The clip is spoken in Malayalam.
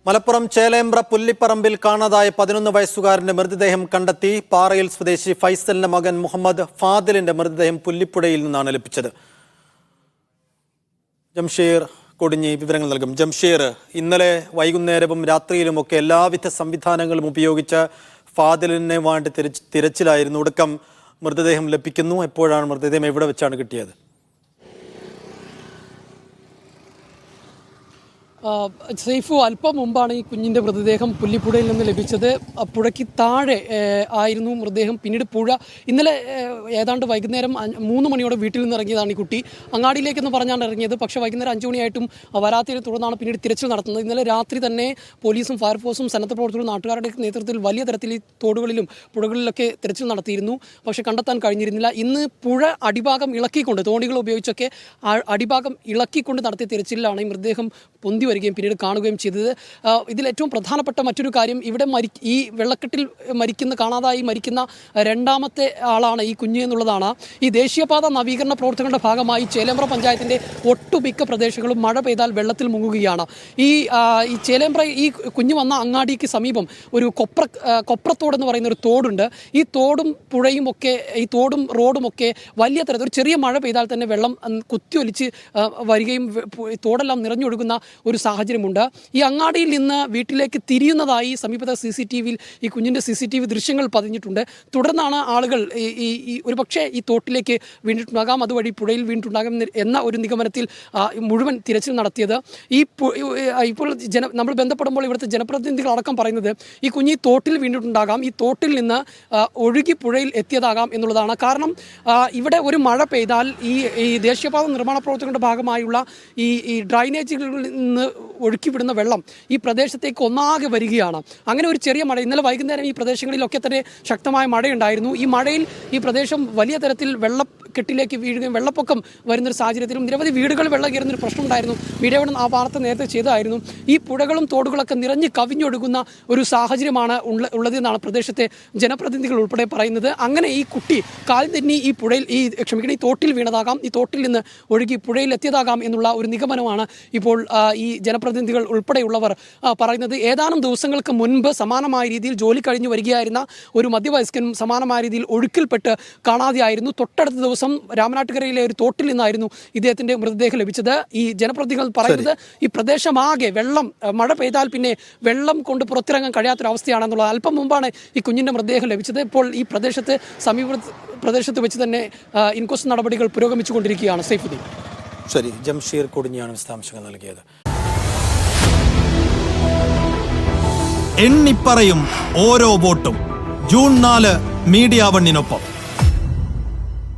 മലപ്പുറം ചേലേമ്പ്ര പുല്ലിപ്പറമ്പിൽ കാണാതായ 11 വയസ്സുകാരന്റെ മൃതദേഹം കണ്ടെത്തി. പാറയിൽ സ്വദേശി ഫൈസലിന്റെ മകൻ മുഹമ്മദ് ഫാദിലിന്റെ മൃതദേഹം പുല്ലിപ്പുഴയിൽ നിന്നാണ് ലഭിച്ചത്. ജംഷീർ കൊടിഞ്ഞി വിവരങ്ങൾ നൽകും. ജംഷീർ, ഇന്നലെ വൈകുന്നേരവും രാത്രിയിലുമൊക്കെ എല്ലാവിധ സംവിധാനങ്ങളും ഉപയോഗിച്ച് ഫാദിലിനെ വേണ്ടി തിരച്ചിലായിരുന്നു. ഒടുക്കം മൃതദേഹം ലഭിക്കുന്നു. എപ്പോഴാണ് മൃതദേഹം എവിടെ വെച്ചാണ് കിട്ടിയത്? സൈഫു, അല്പം മുമ്പാണ് ഈ കുഞ്ഞിൻ്റെ മൃതദേഹം പുല്ലിപ്പുഴയിൽ നിന്ന് ലഭിച്ചത്. പുഴയ്ക്ക് താഴെ ആയിരുന്നു മൃതദേഹം. പിന്നീട് പുഴ ഇന്നലെ ഏതാണ്ട് വൈകുന്നേരം 3 മണിയോടെ വീട്ടിൽ നിന്ന് ഇറങ്ങിയതാണ് ഈ കുട്ടി. അങ്ങാടിയിലേക്കെന്ന് പറഞ്ഞാണ് ഇറങ്ങിയത്. പക്ഷേ വൈകുന്നേരം 5 മണിയായിട്ടും വരാത്തതിനെ തുടർന്നാണ് പിന്നീട് തിരച്ചിൽ നടത്തുന്നത്. ഇന്നലെ രാത്രി തന്നെ പോലീസും ഫയർഫോഴ്സും സന്നദ്ധ പ്രവർത്തകരും നാട്ടുകാരുടെ നേതൃത്വത്തിൽ വലിയ തരത്തിൽ ഈ തോടുകളിലും പുഴകളിലൊക്കെ തിരച്ചിൽ നടത്തിയിരുന്നു. പക്ഷേ കണ്ടെത്താൻ കഴിഞ്ഞിരുന്നില്ല. ഇന്ന് പുഴ അടിഭാഗം ഇളക്കിക്കൊണ്ട് തോണികൾ ഉപയോഗിച്ചൊക്കെ അടിഭാഗം ഇളക്കിക്കൊണ്ട് നടത്തിയ തിരച്ചിലാണ് ഈ മൃതദേഹം പൊന്തി വരികയും പിന്നീട് കാണുകയും ചെയ്തത്. ഇതിലേറ്റവും പ്രധാനപ്പെട്ട മറ്റൊരു കാര്യം, ഇവിടെ ഈ വെള്ളക്കെട്ടിൽ കാണാതായി മരിക്കുന്ന രണ്ടാമത്തെ ആളാണ് ഈ കുഞ്ഞ് എന്നുള്ളതാണ്. ഈ ദേശീയപാത നവീകരണ പ്രവർത്തനങ്ങളുടെ ഭാഗമായി ചേലേമ്പ്ര പഞ്ചായത്തിൻ്റെ ഒട്ടുമിക്ക പ്രദേശങ്ങളും മഴ പെയ്താൽ വെള്ളത്തിൽ മുങ്ങുകയാണ്. ഈ ചേലേമ്പ്ര ഈ കുഞ്ഞ് വന്ന അങ്ങാടിക്ക് സമീപം ഒരു കൊപ്രത്തോടെന്ന് പറയുന്ന ഒരു തോടുണ്ട്. ഈ തോടും പുഴയും ഒക്കെ, ഈ തോടും റോഡും ഒക്കെ വലിയ തരത്തിൽ ഒരു ചെറിയ മഴ പെയ്താൽ തന്നെ വെള്ളം കുത്തിയൊലിച്ച് വരികയും തോടെല്ലാം നിറഞ്ഞൊഴുകുന്ന ഒരു സാഹചര്യമുണ്ട്. ഈ അങ്ങാടിയിൽ നിന്ന് വീട്ടിലേക്ക് തിരിയുന്നതായി സമീപത്തെ CCTV-യിൽ ഈ കുഞ്ഞിൻ്റെ CCTV ദൃശ്യങ്ങൾ പതിഞ്ഞിട്ടുണ്ട്. തുടർന്നാണ് ആളുകൾ ഒരുപക്ഷെ ഈ തോട്ടിലേക്ക് വീണിട്ടുണ്ടാകാം, അതുവഴി പുഴയിൽ വീണിട്ടുണ്ടാകാം എന്ന ഒരു നിഗമനത്തിൽ മുഴുവൻ തിരച്ചിൽ നടത്തിയത്. ഇപ്പോൾ നമ്മൾ ബന്ധപ്പെടുമ്പോൾ ഇവിടുത്തെ ജനപ്രതിനിധികൾ അടക്കം പറയുന്നത് ഈ കുഞ്ഞ് ഈ തോട്ടിൽ വീണിട്ടുണ്ടാകാം, ഈ തോട്ടിൽ നിന്ന് ഒഴുകി പുഴയിൽ എത്തിയതാകാം എന്നുള്ളതാണ്. കാരണം ഇവിടെ ഒരു മഴ പെയ്താൽ ഈ ദേശീയപാത നിർമ്മാണ പ്രവർത്തനങ്ങളുടെ ഭാഗമായുള്ള ഈ ഡ്രൈനേജുകളിൽ നിന്ന് ഒഴുക്കിവിടുന്ന വെള്ളം ഈ പ്രദേശത്തേക്ക് ഒന്നാകെ വരികയാണ്. അങ്ങനെ ഒരു ചെറിയ മഴ ഇന്നലെ വൈകുന്നേരം ഈ പ്രദേശങ്ങളിലൊക്കെ തന്നെ ശക്തമായ മഴയുണ്ടായിരുന്നു. ഈ മഴയിൽ ഈ പ്രദേശം വലിയ തരത്തിൽ വെള്ളക്കെട്ടിലേക്ക് വീഴുകയും വെള്ളപ്പൊക്കം വരുന്നൊരു സാഹചര്യത്തിലും നിരവധി വീടുകൾ വെള്ളം കയറുന്നൊരു പ്രശ്നമുണ്ടായിരുന്നു. മീഡിയയോട് ആ വാർത്ത നേരത്തെ ചെയ്തതായിരുന്നു. ഈ പുഴകളും തോടുകളൊക്കെ നിറഞ്ഞ് കവിഞ്ഞൊഴുകുന്ന ഒരു സാഹചര്യമാണ് ഉള്ളതെന്നാണ് പ്രദേശത്തെ ജനപ്രതിനിധികൾ ഉൾപ്പെടെ പറയുന്നത്. അങ്ങനെ ഈ കുട്ടി കാൽ തെന്നി ഈ പുഴയിൽ ഈ തോട്ടിൽ വീണതാകാം, ഈ തോട്ടിൽ നിന്ന് ഒഴുകി പുഴയിൽ എത്തിയതാകാം എന്നുള്ള ഒരു നിഗമനമാണ് ഇപ്പോൾ ഈ ജനപ്രതിനിധികൾ ഉൾപ്പെടെയുള്ളവർ പറയുന്നത്. ഏതാനും ദിവസങ്ങൾക്ക് മുൻപ് സമാനമായ രീതിയിൽ ജോലി കഴിഞ്ഞു വരികയായിരുന്ന ഒരു മധ്യവയസ്കനും സമാനമായ രീതിയിൽ ഒഴുക്കിൽപ്പെട്ട് കാണാതെയായിരുന്നു. തൊട്ടടുത്ത ദിവസം രാമനാട്ടുകരയിലെ ഒരു തോട്ടിൽ നിന്നായിരുന്നു ഇദ്ദേഹത്തിൻ്റെ മൃതദേഹം ലഭിച്ചത്. ഈ ജനപ്രതിനിധികൾ പറയുന്നത് ഈ പ്രദേശമാകെ വെള്ളം, മഴ പെയ്താൽ പിന്നെ വെള്ളം കൊണ്ട് പുറത്തിറങ്ങാൻ കഴിയാത്തൊരവസ്ഥയാണെന്നുള്ളത്. അല്പം മുമ്പാണ് ഈ കുഞ്ഞിൻ്റെ മൃതദേഹം ലഭിച്ചത്. ഇപ്പോൾ ഈ പ്രദേശത്ത് വെച്ച് തന്നെ ഇൻക്വസ്റ്റ് നടപടികൾ പുരോഗമിച്ചുകൊണ്ടിരിക്കുകയാണ്. സൈഫുദ്ദീൻ. ശരി, ജംഷീർ കൊടിഞ്ഞിയാണ് വിശദാംശങ്ങൾ നൽകിയത്. എണ്ണിപ്പറയും ഓരോ വോട്ടും. June 4 media 1-നൊപ്പം.